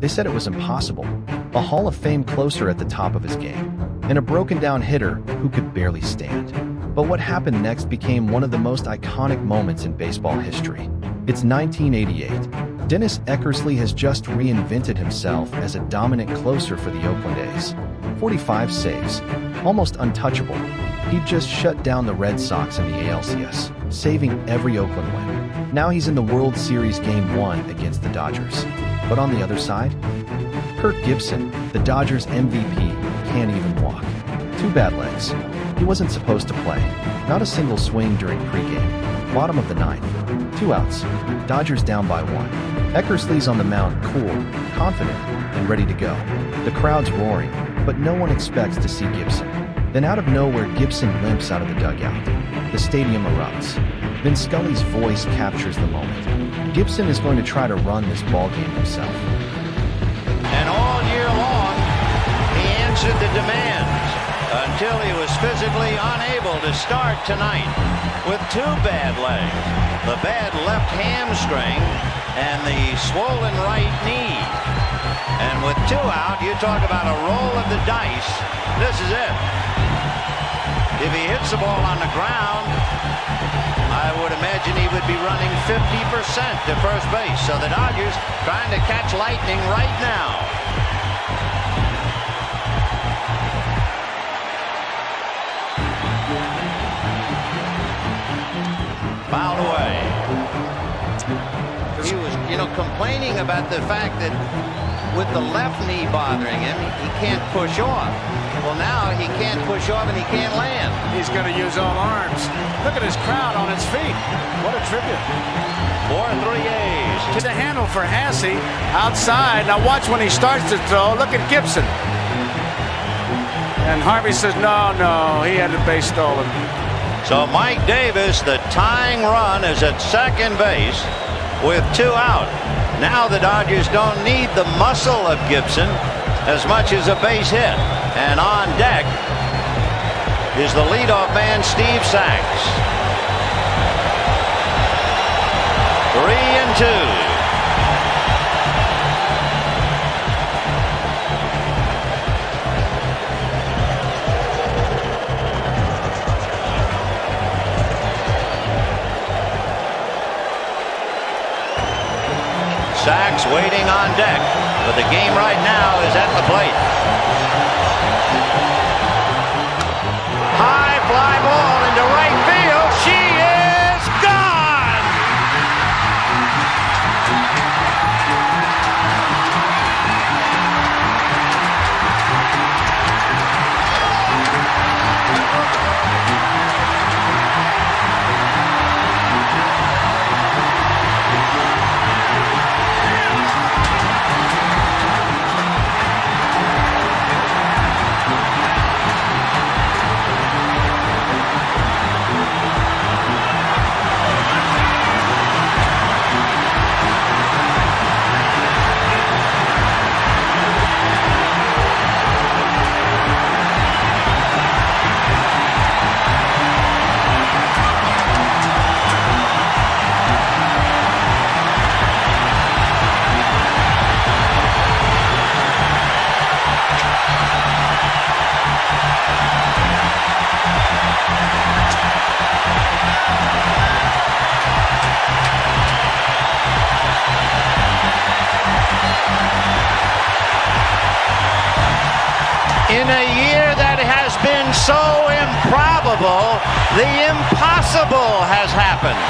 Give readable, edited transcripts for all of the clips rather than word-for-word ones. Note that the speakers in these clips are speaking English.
They said it was impossible. A Hall of Fame closer at the top of his game, and a broken-down hitter who could barely stand. But what happened next became one of the most iconic moments in baseball history. It's 1988. Dennis Eckersley has just reinvented himself as a dominant closer for the Oakland A's. 45 saves, almost untouchable. He'd just shut down the Red Sox in the ALCS, saving every Oakland win. Now he's in the World Series Game 1 against the Dodgers. But on the other side, Kirk Gibson, the Dodgers MVP, can't even walk. 2 bad legs. He wasn't supposed to play. Not a single swing during pregame. Bottom of the 9th. 2 outs. Dodgers down by 1. Eckersley's on the mound, cool, confident, and ready to go. The crowd's roaring, but no one expects to see Gibson. Then out of nowhere, Gibson limps out of the dugout. The stadium erupts. Then Scully's voice captures the moment. Gibson is going to try to run this ballgame himself. And all year long, he answered the demands until he was physically unable to start tonight with 2 bad legs. The bad left hamstring and the swollen right knee. And with 2 out, you talk about a roll of the dice. This is it. If he hits the ball on the ground, I would imagine he would be running 50% to first base. So the Dodgers trying to catch lightning right now. Fouled away. He was, complaining about the fact that with the left knee bothering him, he can't push off. Well, now he can't push off and he can't land. He's going to use all arms. Look at his crowd on its feet. What a tribute. 4-3 A's. To the handle for Hasse outside. Now watch when he starts to throw. Look at Gibson. And Harvey says, no, he had the base stolen. So Mike Davis, the tying run, is at second base with 2 out. Now the Dodgers don't need the muscle of Gibson as much as a base hit. And on deck is the leadoff man, Steve Sachs. 3-2. Sachs waiting on deck, but the game right now is at the plate. High fly ball into right field. She is gone! In a year that has been so improbable, the impossible has happened.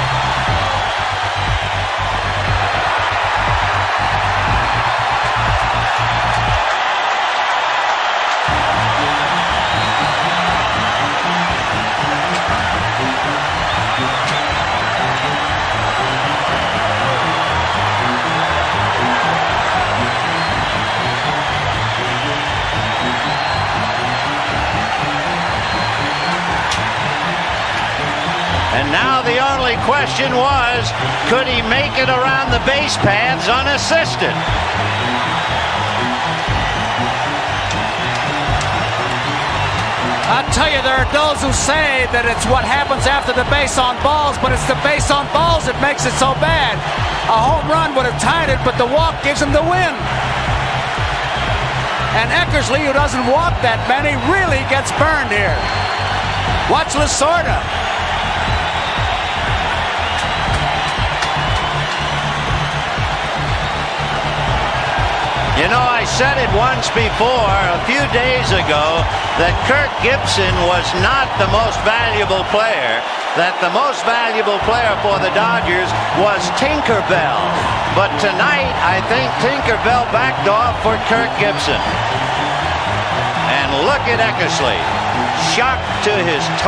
And now the only question was, could he make it around the base paths unassisted? I tell you, there are those who say that it's what happens after the base on balls, but it's the base on balls that makes it so bad. A home run would have tied it, but the walk gives him the win. And Eckersley, who doesn't walk that many, really gets burned here. Watch Lasorda. You know, I said it once before, a few days ago, that Kirk Gibson was not the most valuable player, that the most valuable player for the Dodgers was Tinkerbell. But tonight, I think Tinkerbell backed off for Kirk Gibson. And look at Eckersley, shocked to his